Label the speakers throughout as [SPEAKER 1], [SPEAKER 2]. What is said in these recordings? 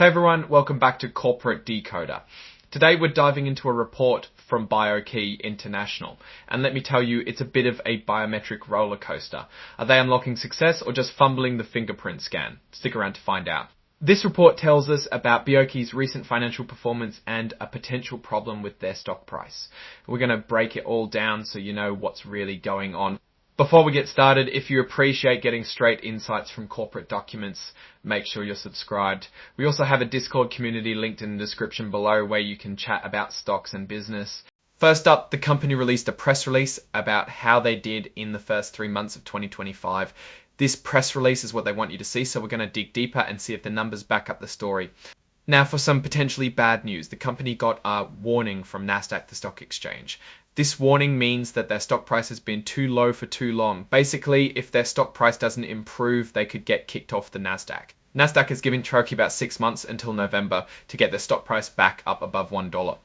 [SPEAKER 1] Hey everyone, welcome back to Corporate Decoder. Today we're diving into a report from BioKey International, and let me tell you, it's a bit of a biometric roller coaster. Are they unlocking success or just fumbling the fingerprint scan? Stick around to find out. This report tells us about BioKey's recent financial performance and a potential problem with their stock price. We're going to break it all down so you know what's really going on. Before we get started, if you appreciate getting straight insights from corporate documents, make sure you're subscribed. We also have a Discord community linked in the description below where you can chat about stocks and business. First up, the company released a press release about how they did in the first 3 months of 2025. This press release is what they want you to see, so we're going to dig deeper and see if the numbers back up the story. Now for some potentially bad news, the company got a warning from Nasdaq, the stock exchange. This warning means that their stock price has been too low for too long. Basically, if their stock price doesn't improve, they could get kicked off the Nasdaq. Nasdaq has given Cherokee about 6 months until November to get their stock price back up above $1.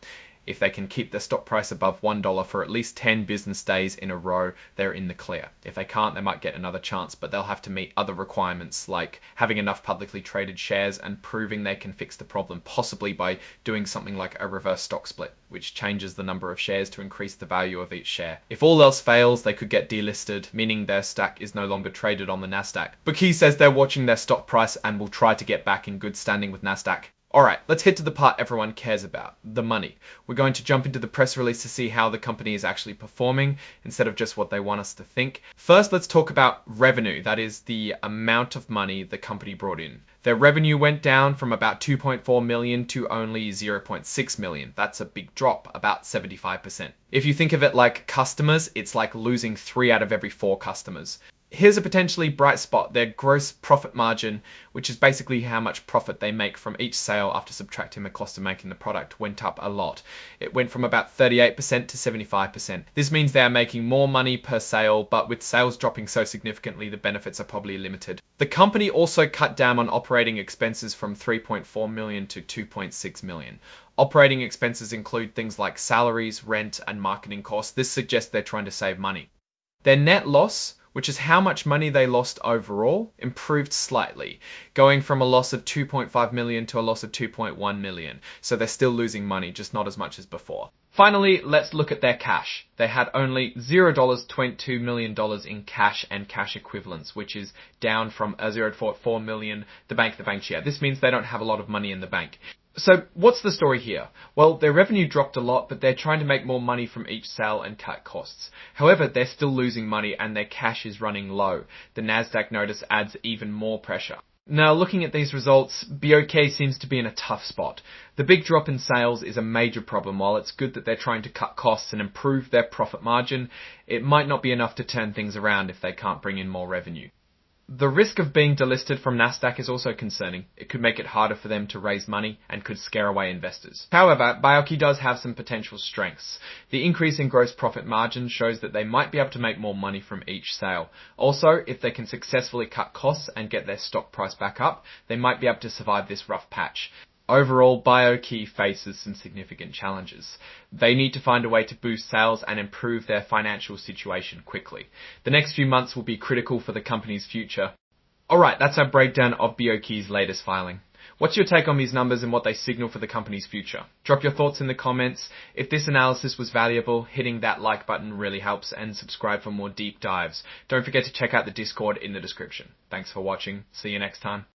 [SPEAKER 1] If they can keep their stock price above $1 for at least 10 business days in a row, they're in the clear. If they can't, they might get another chance, but they'll have to meet other requirements like having enough publicly traded shares and proving they can fix the problem, possibly by doing something like a reverse stock split, which changes the number of shares to increase the value of each share. If all else fails, they could get delisted, meaning their stock is no longer traded on the Nasdaq. But Key says they're watching their stock price and will try to get back in good standing with Nasdaq. Alright, let's hit to the part everyone cares about, the money. We're going to jump into the press release to see how the company is actually performing instead of just what they want us to think. First, let's talk about revenue, that is the amount of money the company brought in. Their revenue went down from about 2.4 million to only 0.6 million. That's a big drop, about 75%. If you think of it like customers, it's like losing 3 out of every 4 customers. Here's a potentially bright spot. Their gross profit margin, which is basically how much profit they make from each sale after subtracting the cost of making the product, went up a lot. It went from about 38% to 75%. This means they are making more money per sale, but with sales dropping so significantly, the benefits are probably limited. The company also cut down on operating expenses from 3.4 million to 2.6 million. Operating expenses include things like salaries, rent, and marketing costs. This suggests they're trying to save money. Their net loss, which is how much money they lost overall, improved slightly, going from a loss of 2.5 million to a loss of 2.1 million. So they're still losing money, just not as much as before. Finally, let's look at their cash. They had only $0.22 million in cash and cash equivalents, which is down from $0.4 million the bank share. This means they don't have a lot of money in the bank. So what's the story here? Well, their revenue dropped a lot, but they're trying to make more money from each sale and cut costs. However, they're still losing money and their cash is running low. The Nasdaq notice adds even more pressure. Now, looking at these results, BOK seems to be in a tough spot. The big drop in sales is a major problem. While it's good that they're trying to cut costs and improve their profit margin, it might not be enough to turn things around if they can't bring in more revenue. The risk of being delisted from Nasdaq is also concerning. It could make it harder for them to raise money and could scare away investors. However, BioKey does have some potential strengths. The increase in gross profit margin shows that they might be able to make more money from each sale. Also, if they can successfully cut costs and get their stock price back up, they might be able to survive this rough patch. Overall, BioKey faces some significant challenges. They need to find a way to boost sales and improve their financial situation quickly. The next few months will be critical for the company's future. Alright, that's our breakdown of BioKey's latest filing. What's your take on these numbers and what they signal for the company's future? Drop your thoughts in the comments. If this analysis was valuable, hitting that like button really helps, and subscribe for more deep dives. Don't forget to check out the Discord in the description. Thanks for watching. See you next time.